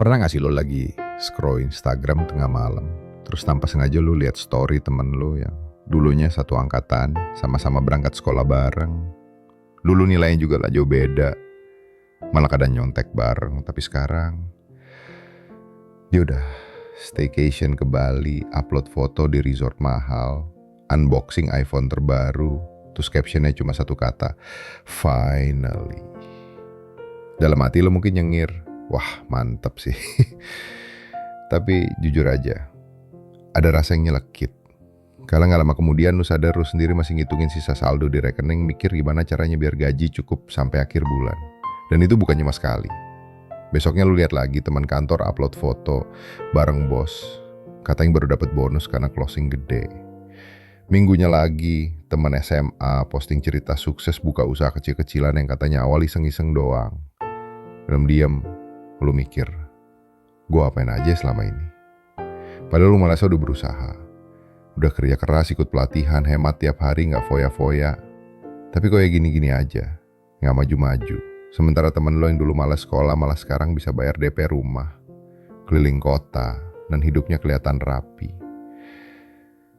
Pernah gak sih lo lagi scroll Instagram tengah malam, terus tanpa sengaja lo lihat story temen lo yang dulunya satu angkatan, sama-sama berangkat sekolah bareng. Dulu nilainya juga lah jauh beda, malah kadang nyontek bareng. Tapi sekarang dia udah staycation ke Bali, upload foto di resort mahal, unboxing iPhone terbaru, terus captionnya cuma satu kata, finally. Dalam hati lo mungkin nyengir, wah mantep sih. Tapi jujur aja, ada rasa yang nyelekit. Kalau gak lama kemudian lu sadar lu sendiri masih ngitungin sisa saldo di rekening, mikir gimana caranya biar gaji cukup sampai akhir bulan. Dan itu bukan cuma sekali. Besoknya lu lihat lagi teman kantor upload foto bareng bos, katanya baru dapat bonus karena closing gede. Minggunya lagi teman SMA posting cerita sukses buka usaha kecil-kecilan yang katanya awal iseng-iseng doang. Dalam diam lu mikir, gue apain aja selama ini? Padahal lu merasa udah berusaha, udah kerja keras, ikut pelatihan, hemat tiap hari, gak foya-foya. Tapi kok ya gini-gini aja, gak maju-maju. Sementara temen lo yang dulu malas sekolah malah sekarang bisa bayar DP rumah, keliling kota, dan hidupnya kelihatan rapi.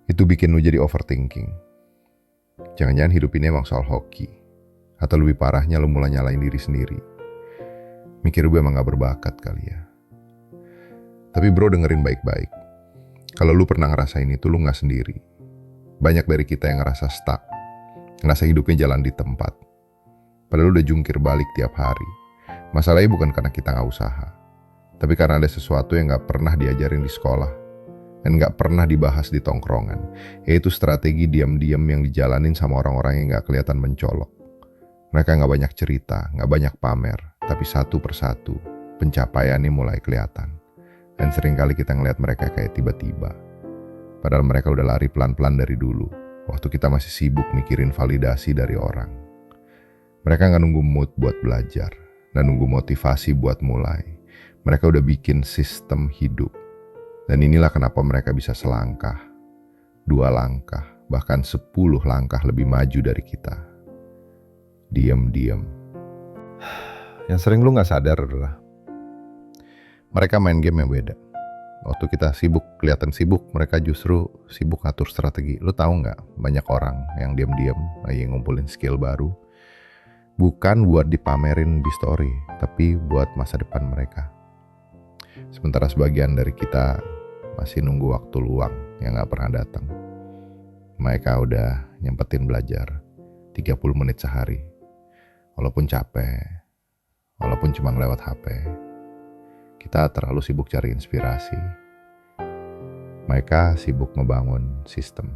Itu bikin lu jadi overthinking. Jangan-jangan hidup ini emang soal hoki. Atau lebih parahnya lu mulai nyalain diri sendiri. Mikir gue emang gak berbakat kali ya. Tapi bro, dengerin baik-baik. Kalau lu pernah ngerasain itu, lu gak sendiri. Banyak dari kita yang ngerasa stuck, ngerasa hidupnya jalan di tempat. Padahal udah jungkir balik tiap hari. Masalahnya bukan karena kita gak usaha, tapi karena ada sesuatu yang gak pernah diajarin di sekolah, dan gak pernah dibahas di tongkrongan, yaitu strategi diam-diam yang dijalanin sama orang-orang yang gak kelihatan mencolok. Mereka gak banyak cerita, gak banyak pamer, tapi satu persatu pencapaiannya mulai kelihatan. Dan seringkali kita ngeliat mereka kayak tiba-tiba. Padahal mereka udah lari pelan-pelan dari dulu, waktu kita masih sibuk mikirin validasi dari orang. Mereka gak nunggu mood buat belajar, dan nunggu motivasi buat mulai. Mereka udah bikin sistem hidup. Dan inilah kenapa mereka bisa selangkah, 2 langkah, bahkan 10 langkah lebih maju dari kita. Diam-diam. Yang sering lu gak sadar adalah mereka main game yang beda. Waktu kita sibuk, kelihatan sibuk, mereka justru sibuk ngatur strategi. Lu tahu gak, banyak orang yang diam-diam lagi ngumpulin skill baru, bukan buat dipamerin di story, tapi buat masa depan mereka. Sementara sebagian dari kita masih nunggu waktu luang yang gak pernah datang. Mereka udah nyempetin belajar 30 menit sehari. Walaupun capek, walaupun cuma ngelewat HP. Kita terlalu sibuk cari inspirasi. Mereka sibuk ngebangun sistem.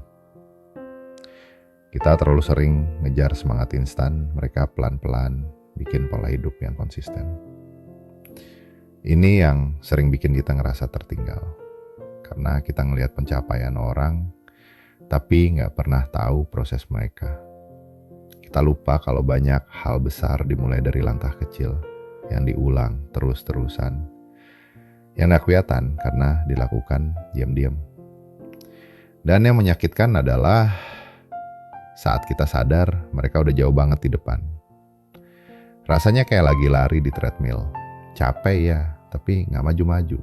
Kita terlalu sering ngejar semangat instan, mereka pelan-pelan bikin pola hidup yang konsisten. Ini yang sering bikin kita ngerasa tertinggal. Karena kita ngelihat pencapaian orang, tapi nggak pernah tahu proses mereka. Kita lupa kalau banyak hal besar dimulai dari langkah kecil, yang diulang terus-terusan. Yang nggak kelihatan karena dilakukan diam-diam. Dan yang menyakitkan adalah saat kita sadar, mereka udah jauh banget di depan. Rasanya kayak lagi lari di treadmill. Capek ya, tapi gak maju-maju.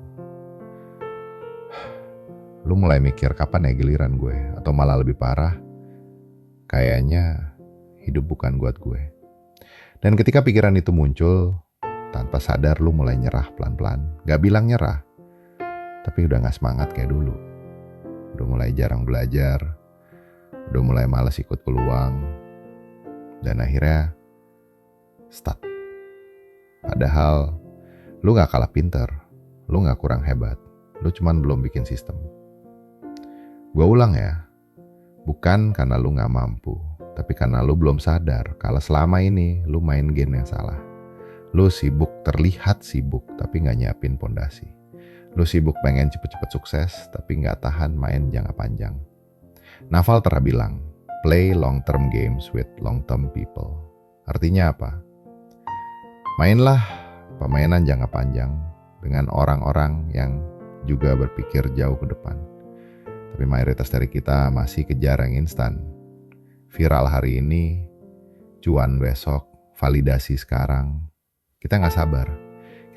Lu mulai mikir kapan ya giliran gue? Atau malah lebih parah, kayaknya hidup bukan buat gue. Dan ketika pikiran itu muncul, tanpa sadar lu mulai nyerah pelan-pelan. Gak bilang nyerah, tapi udah gak semangat kayak dulu. Udah mulai jarang belajar, udah mulai malas ikut peluang, dan akhirnya stuck. Padahal lu gak kalah pinter, lu gak kurang hebat, lu cuman belum bikin sistem. Gua ulang ya, bukan karena lu gak mampu, tapi karena lu belum sadar kalau selama ini lu main game yang salah. Lu sibuk, terlihat sibuk, tapi gak nyiapin pondasi. Lu sibuk pengen cepet-cepet sukses, tapi gak tahan main jangka panjang. Naval pernah bilang, play long-term games with long-term people. Artinya apa? Mainlah permainan jangka panjang dengan orang-orang yang juga berpikir jauh ke depan. Tapi mayoritas dari kita masih kejar yang instan. Viral hari ini, cuan besok, validasi sekarang. Kita gak sabar.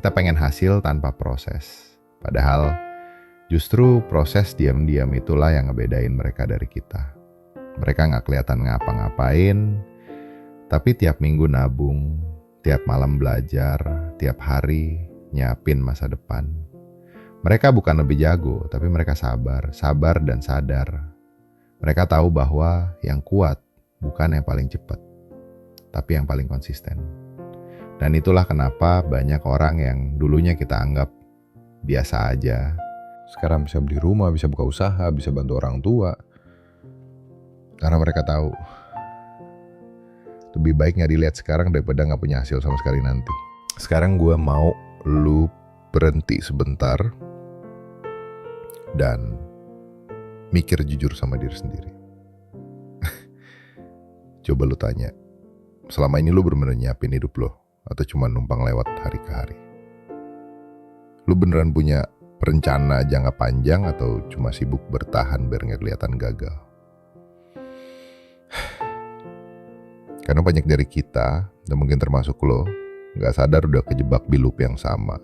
Kita pengen hasil tanpa proses. Padahal justru proses diam-diam itulah yang ngebedain mereka dari kita. Mereka gak kelihatan ngapa-ngapain, tapi tiap minggu nabung, tiap malam belajar, tiap hari nyiapin masa depan. Mereka bukan lebih jago, tapi mereka sabar dan sadar. Mereka tahu bahwa yang kuat bukan yang paling cepat, tapi yang paling konsisten. Dan itulah kenapa banyak orang yang dulunya kita anggap biasa aja, sekarang bisa beli rumah, bisa buka usaha, bisa bantu orang tua. Karena mereka tahu lebih baik gak dilihat sekarang daripada gak punya hasil sama sekali nanti. Sekarang gue mau lu berhenti sebentar dan mikir jujur sama diri sendiri. Coba lu tanya, selama ini lu bener-bener nyiapin hidup lo atau cuma numpang lewat hari ke hari? Lu beneran punya rencana jangka panjang atau cuma sibuk bertahan biar gak kelihatan gagal? Karena banyak dari kita, dan mungkin termasuk lo, gak sadar udah kejebak di loop yang sama.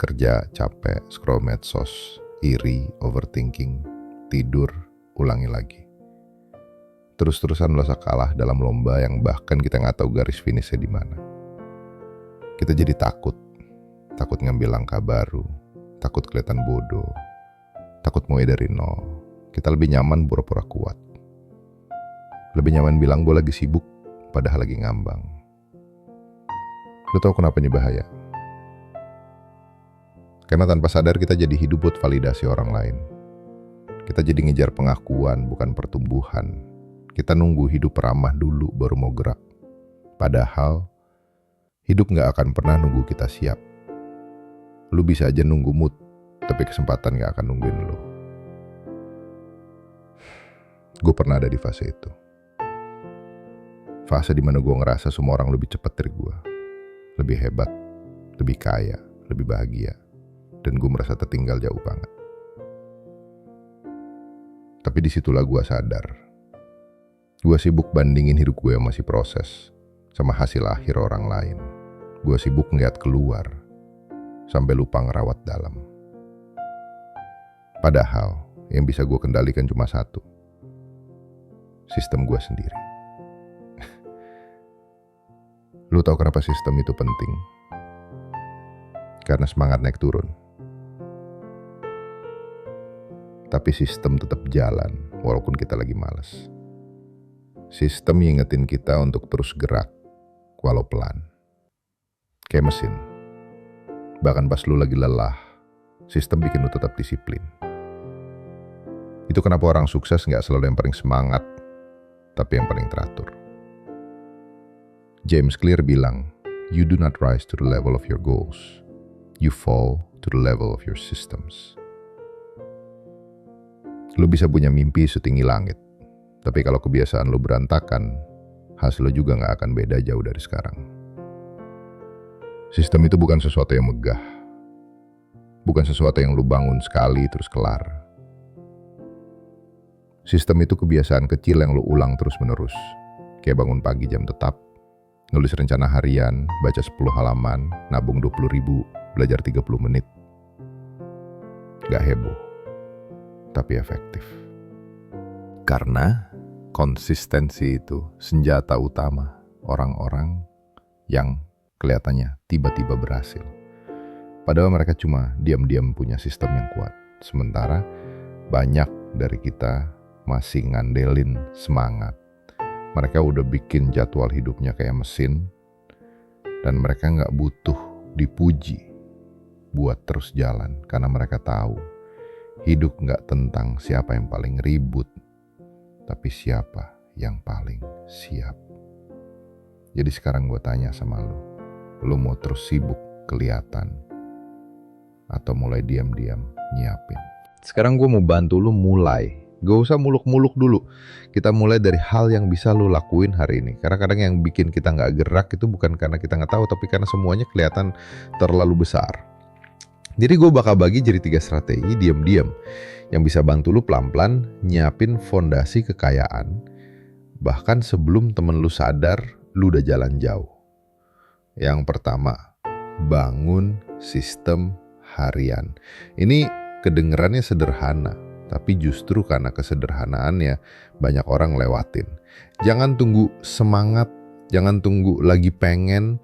Kerja, capek, scroll medsos, iri, overthinking, tidur, ulangi lagi. Terus-terusan merasa kalah dalam lomba yang bahkan kita gak tahu garis finishnya di mana. Kita jadi takut ngambil langkah baru, takut kelihatan bodoh, takut mulai dari nol. Kita lebih nyaman pura-pura kuat. Lebih nyaman bilang gue lagi sibuk, padahal lagi ngambang. Lu tau kenapa ini bahaya? Karena tanpa sadar kita jadi hidup buat validasi orang lain. Kita jadi ngejar pengakuan, bukan pertumbuhan. Kita nunggu hidup ramah dulu baru mau gerak. Padahal hidup gak akan pernah nunggu kita siap. Lu bisa aja nunggu mood, tapi kesempatan gak akan nungguin lu. Gue pernah ada di fase itu. Fase dimana gue ngerasa semua orang lebih cepat dari gue. Lebih hebat, lebih kaya, lebih bahagia. Dan gue merasa tertinggal jauh banget. Tapi disitulah gue sadar. Gue sibuk bandingin hidup gue yang masih proses sama hasil akhir orang lain. Gue sibuk ngeliat keluar sampai lupa ngerawat dalam. Padahal yang bisa gue kendalikan cuma satu. Sistem gue sendiri. Lu tahu kenapa sistem itu penting? Karena semangat naik turun. Tapi sistem tetap jalan walaupun kita lagi malas. Sistem ngingetin kita untuk terus gerak walau pelan. Kayak mesin. Bahkan pas lu lagi lelah, sistem bikin lu tetap disiplin. Itu kenapa orang sukses gak selalu yang paling semangat, tapi yang paling teratur. James Clear bilang, "You do not rise to the level of your goals. You fall to the level of your systems." Lu bisa punya mimpi setinggi langit, tapi kalau kebiasaan lu berantakan, hasil lu juga gak akan beda jauh dari sekarang. Sistem itu bukan sesuatu yang megah. Bukan sesuatu yang lu bangun sekali terus kelar. Sistem itu kebiasaan kecil yang lu ulang terus-menerus. Kayak bangun pagi jam tetap, nulis rencana harian, baca 10 halaman, nabung 20.000, belajar 30 menit. Gak heboh, tapi efektif. Karena konsistensi itu senjata utama orang-orang yang kelihatannya tiba-tiba berhasil. Padahal mereka cuma diam-diam punya sistem yang kuat. Sementara banyak dari kita masih ngandelin semangat. Mereka udah bikin jadwal hidupnya kayak mesin. Dan mereka gak butuh dipuji buat terus jalan. Karena mereka tahu hidup gak tentang siapa yang paling ribut, tapi siapa yang paling siap. Jadi sekarang gue tanya sama lu mau terus sibuk kelihatan atau mulai diam-diam nyiapin? Sekarang gue mau bantu lu mulai. Gak usah muluk-muluk dulu. Kita mulai dari hal yang bisa lu lakuin hari ini. Karena kadang yang bikin kita gak gerak itu bukan karena kita gak tahu, tapi karena semuanya kelihatan terlalu besar. Jadi gue bakal bagi jadi 3 strategi diam-diam yang bisa bantu lu pelan-pelan nyiapin fondasi kekayaan. Bahkan sebelum temen lu sadar, lu udah jalan jauh. Yang pertama, bangun sistem harian. Ini kedengerannya sederhana, tapi justru karena kesederhanaannya banyak orang lewatin. Jangan tunggu semangat, jangan tunggu lagi pengen,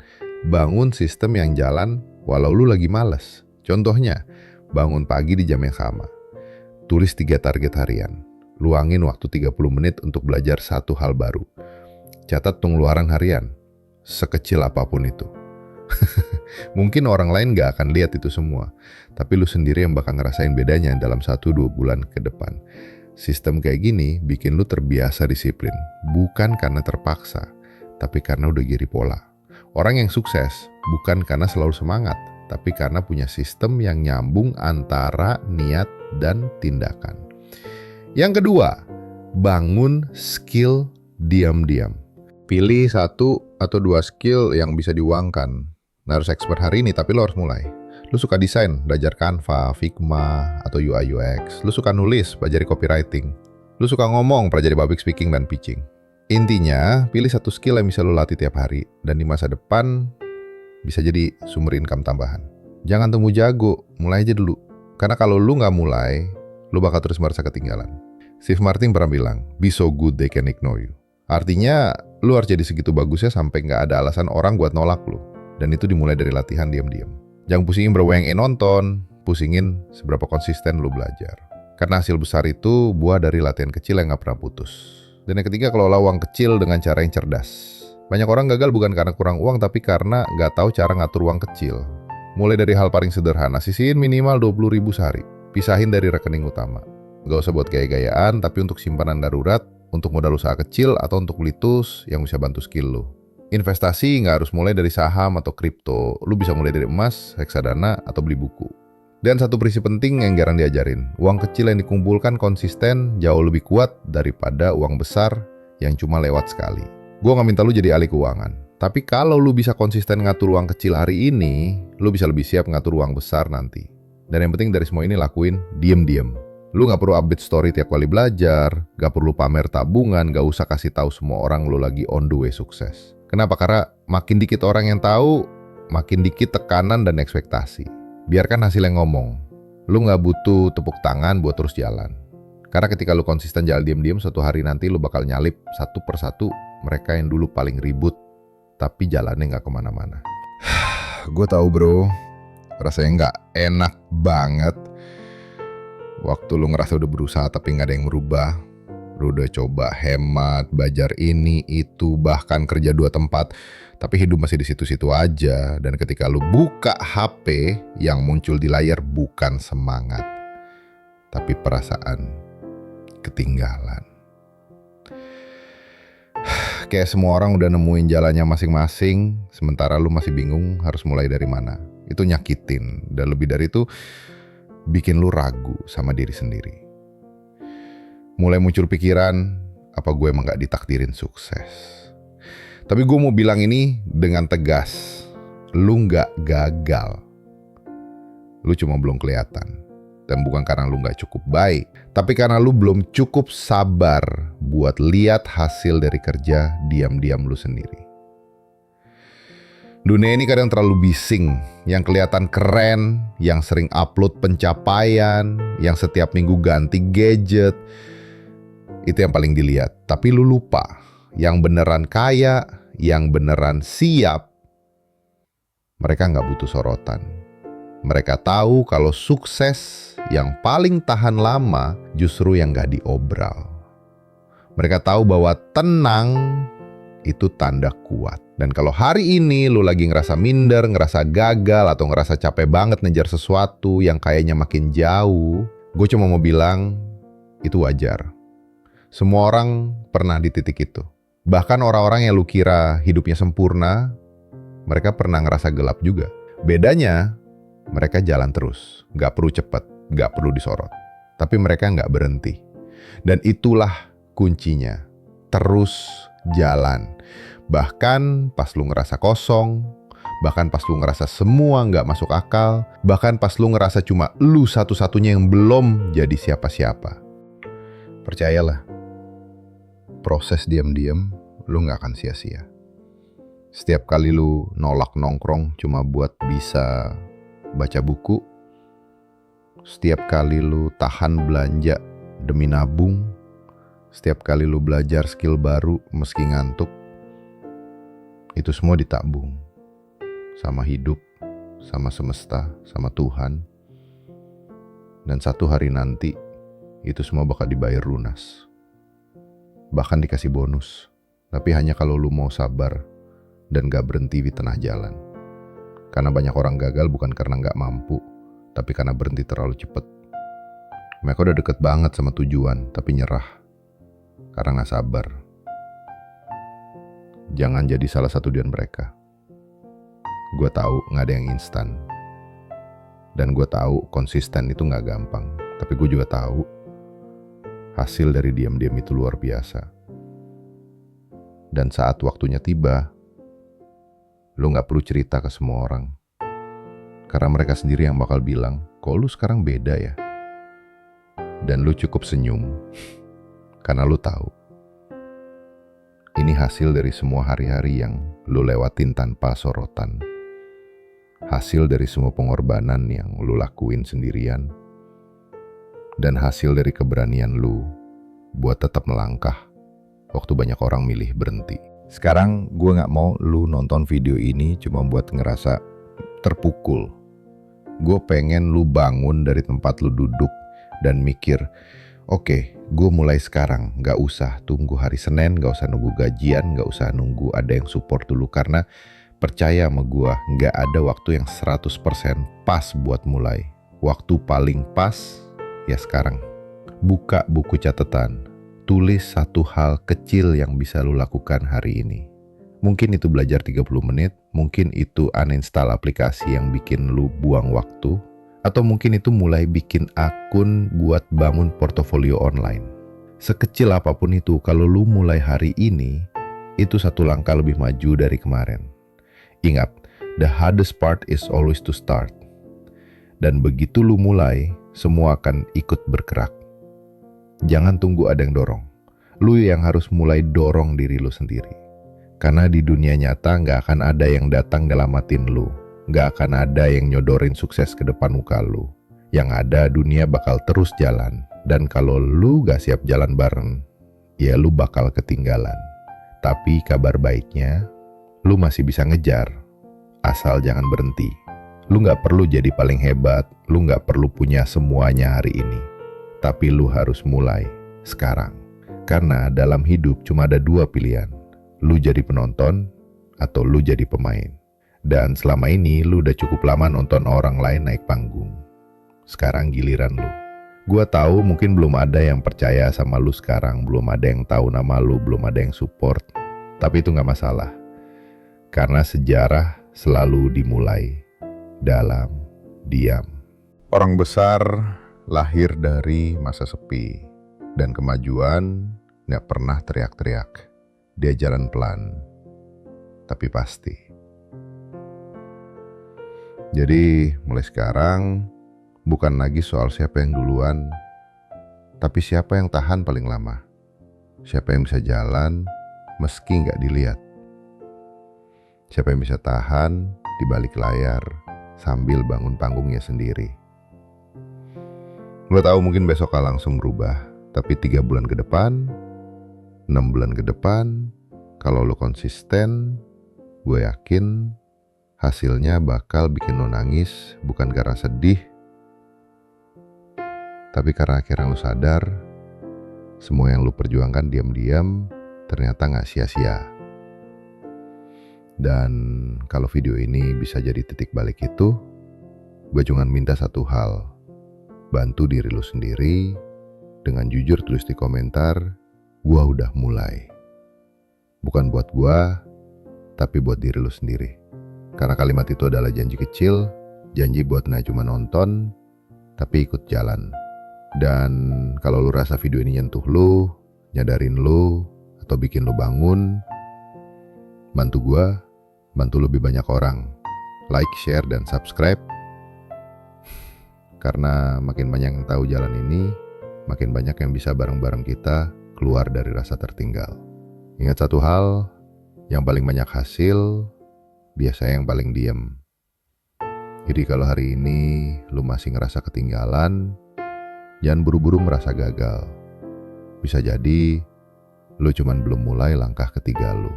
bangun sistem yang jalan walau lu lagi malas. Contohnya, bangun pagi di jam yang sama. Tulis 3 target harian. Luangin waktu 30 menit untuk belajar satu hal baru. Catat pengeluaran harian, sekecil apapun itu. Mungkin orang lain gak akan lihat itu semua, tapi lu sendiri yang bakal ngerasain bedanya dalam 1-2 bulan ke depan. Sistem kayak gini bikin lu terbiasa disiplin, bukan karena terpaksa, tapi karena udah giri pola. Orang yang sukses bukan karena selalu semangat, tapi karena punya sistem yang nyambung antara niat dan tindakan. Yang kedua, bangun skill diam-diam. Pilih 1 atau 2 skill yang bisa diuangkan. Nah, harus expert hari ini, tapi lo harus mulai. Lu suka desain, belajar Canva, Figma, atau UI UX. Lu suka nulis, pelajari copywriting. Lu suka ngomong, pelajari public speaking dan pitching. Intinya, pilih 1 skill yang bisa lu latih tiap hari, dan di masa depan bisa jadi sumber income tambahan. Jangan tunggu jago, mulai aja dulu. Karena kalau lu nggak mulai, lu bakal terus merasa ketinggalan. Steve Martin pernah bilang, be so good they can ignore you. Artinya, lu harus jadi segitu bagusnya sampai nggak ada alasan orang buat nolak lu. Dan itu dimulai dari latihan diam-diam. Jangan pusingin berapa yang nonton, pusingin seberapa konsisten lu belajar. Karena hasil besar itu buah dari latihan kecil yang gak pernah putus. Dan yang ketiga, kelola uang kecil dengan cara yang cerdas. Banyak orang gagal bukan karena kurang uang, tapi karena gak tahu cara ngatur uang kecil. Mulai dari hal paling sederhana, sisihin minimal 20.000 sehari. Pisahin dari rekening utama. Gak usah buat gaya-gayaan, tapi untuk simpanan darurat, untuk modal usaha kecil, atau untuk beli tools yang bisa bantu skill lu. Investasi nggak harus mulai dari saham atau kripto. Lu bisa mulai dari emas, reksadana, atau beli buku. Dan satu prinsip penting yang jarang diajarin. Uang kecil yang dikumpulkan konsisten jauh lebih kuat daripada uang besar yang cuma lewat sekali. Gua nggak minta lu jadi ahli keuangan. Tapi kalau lu bisa konsisten ngatur uang kecil hari ini, lu bisa lebih siap ngatur uang besar nanti. Dan yang penting dari semua ini lakuin diem-diem. Lu gak perlu update story tiap kali belajar, gak perlu pamer tabungan, gak usah kasih tahu semua orang lu lagi on the way sukses. Kenapa? Karena makin dikit orang yang tahu, makin dikit tekanan dan ekspektasi. Biarkan hasil yang ngomong. Lu gak butuh tepuk tangan buat terus jalan. Karena ketika lu konsisten jalan diam-diam, suatu hari nanti lu bakal nyalip satu persatu mereka yang dulu paling ribut, tapi jalannya gak kemana-mana. Gue tahu bro, rasanya gak enak banget. Waktu lu ngerasa udah berusaha tapi gak ada yang merubah. Lu udah coba hemat, belajar ini, itu, bahkan kerja 2 tempat, tapi hidup masih di situ-situ aja. Dan ketika lu buka HP, yang muncul di layar bukan semangat, tapi perasaan ketinggalan. Kayak semua orang udah nemuin jalannya masing-masing, sementara lu masih bingung harus mulai dari mana. Itu nyakitin, dan lebih dari itu, bikin lu ragu sama diri sendiri. Mulai muncul pikiran, apa gue emang gak ditakdirin sukses? Tapi gue mau bilang ini dengan tegas, lu gak gagal. Lu cuma belum kelihatan. Dan bukan karena lu gak cukup baik, tapi karena lu belum cukup sabar buat lihat hasil dari kerja diam-diam lu sendiri. Dunia ini kadang terlalu bising, yang kelihatan keren, yang sering upload pencapaian, yang setiap minggu ganti gadget. Itu yang paling dilihat, tapi lu lupa yang beneran kaya, yang beneran siap. Mereka gak butuh sorotan. Mereka tahu kalau sukses yang paling tahan lama justru yang gak diobral. Mereka tahu bahwa tenang itu tanda kuat. Dan kalau hari ini lu lagi ngerasa minder, ngerasa gagal, atau ngerasa capek banget ngejar sesuatu yang kayaknya makin jauh, gue cuma mau bilang, itu wajar. Semua orang pernah di titik itu. Bahkan orang-orang yang lu kira hidupnya sempurna, mereka pernah ngerasa gelap juga. Bedanya, mereka jalan terus. Gak perlu cepat, gak perlu disorot. Tapi mereka gak berhenti. Dan itulah kuncinya. Terus jalan. Bahkan pas lu ngerasa kosong, bahkan pas lu ngerasa semua gak masuk akal, bahkan pas lu ngerasa cuma lu satu-satunya yang belum jadi siapa-siapa. Percayalah, proses diam-diam lu gak akan sia-sia. Setiap kali lu nolak nongkrong cuma buat bisa baca buku, setiap kali lu tahan belanja demi nabung, setiap kali lu belajar skill baru meski ngantuk, itu semua ditabung sama hidup, sama semesta, sama Tuhan. Dan satu hari nanti itu semua bakal dibayar lunas. Bahkan dikasih bonus. Tapi hanya kalau lu mau sabar dan gak berhenti di tengah jalan. Karena banyak orang gagal bukan karena gak mampu, tapi karena berhenti terlalu cepat. Mereka udah deket banget sama tujuan, tapi nyerah karena gak sabar. Jangan jadi salah satu dari mereka. Gue tahu gak ada yang instan. Dan gue tahu konsisten itu gak gampang. Tapi gue juga tahu hasil dari diam-diam itu luar biasa. Dan saat waktunya tiba, lu gak perlu cerita ke semua orang. Karena mereka sendiri yang bakal bilang, kok lu sekarang beda ya? Dan lu cukup senyum. Karena lu tahu. Ini hasil dari semua hari-hari yang lu lewatin tanpa sorotan. Hasil dari semua pengorbanan yang lu lakuin sendirian. Dan hasil dari keberanian lu buat tetap melangkah waktu banyak orang milih berhenti. Sekarang gue gak mau lu nonton video ini cuma buat ngerasa terpukul. Gue pengen lu bangun dari tempat lu duduk dan mikir, oke, gue mulai sekarang, gak usah tunggu hari Senin, gak usah nunggu gajian, gak usah nunggu ada yang support dulu. Karena percaya sama gue, gak ada waktu yang 100% pas buat mulai. Waktu paling pas ya sekarang. Buka buku catatan. Tulis satu hal kecil yang bisa lu lakukan hari ini. Mungkin itu belajar 30 menit, mungkin itu uninstall aplikasi yang bikin lu buang waktu, atau mungkin itu mulai bikin akun buat bangun portofolio online. Sekecil apapun itu, kalau lu mulai hari ini, itu satu langkah lebih maju dari kemarin. Ingat, the hardest part is always to start. Dan begitu lu mulai, semua akan ikut bergerak. Jangan tunggu ada yang dorong. Lu yang harus mulai dorong diri lu sendiri. Karena di dunia nyata gak akan ada yang datang ngelamatin lu. Gak akan ada yang nyodorin sukses ke depan muka lu. Yang ada dunia bakal terus jalan. Dan kalau lu gak siap jalan bareng, ya lu bakal ketinggalan. Tapi kabar baiknya, lu masih bisa ngejar. Asal jangan berhenti. Lu gak perlu jadi paling hebat. Lu gak perlu punya semuanya hari ini. Tapi lu harus mulai sekarang. Karena dalam hidup cuma ada dua pilihan. Lu jadi penonton atau lu jadi pemain. Dan selama ini lu udah cukup lama nonton orang lain naik panggung. Sekarang giliran lu. Gua tahu mungkin belum ada yang percaya sama lu sekarang. Belum ada yang tahu nama lu, belum ada yang support. Tapi itu gak masalah. Karena sejarah selalu dimulai dalam diam. Orang besar lahir dari masa sepi, dan kemajuan gak pernah teriak-teriak. Dia jalan pelan, tapi pasti. Jadi mulai sekarang, bukan lagi soal siapa yang duluan, tapi siapa yang tahan paling lama. Siapa yang bisa jalan meski gak dilihat. Siapa yang bisa tahan di balik layar sambil bangun panggungnya sendiri. Gue tahu mungkin besok gak langsung berubah, tapi 3 bulan ke depan, 6 bulan ke depan, kalau lo konsisten, gue yakin hasilnya bakal bikin lo nangis, bukan karena sedih, tapi karena akhirnya lo sadar, semua yang lo perjuangkan diam-diam ternyata gak sia-sia. Dan kalau video ini bisa jadi titik balik itu, gue cuma minta satu hal. Bantu diri lu sendiri dengan jujur tulis di komentar, gua udah mulai. Bukan buat gua, tapi buat diri lu sendiri. Karena kalimat itu adalah janji kecil, janji buat gak cuma nonton, tapi ikut jalan. Dan kalau lu rasa video ini nyentuh lu, nyadarin lu, atau bikin lu bangun, bantu gua, bantu lebih banyak orang. Like, share, dan subscribe. Karena makin banyak yang tahu jalan ini, makin banyak yang bisa bareng-bareng kita keluar dari rasa tertinggal. Ingat satu hal, Yang paling banyak hasil biasanya yang paling diem. Jadi kalau hari ini lu masih ngerasa ketinggalan, jangan buru-buru merasa gagal. Bisa jadi lu cuman belum mulai langkah ketiga lu.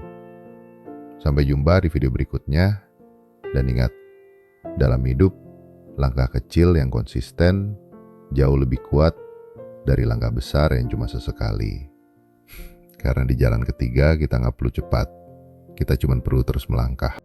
Sampai jumpa di video berikutnya. Dan ingat, dalam hidup, langkah kecil yang konsisten jauh lebih kuat dari langkah besar yang cuma sesekali. Karena di jalan ketiga kita nggak perlu cepat, kita cuma perlu terus melangkah.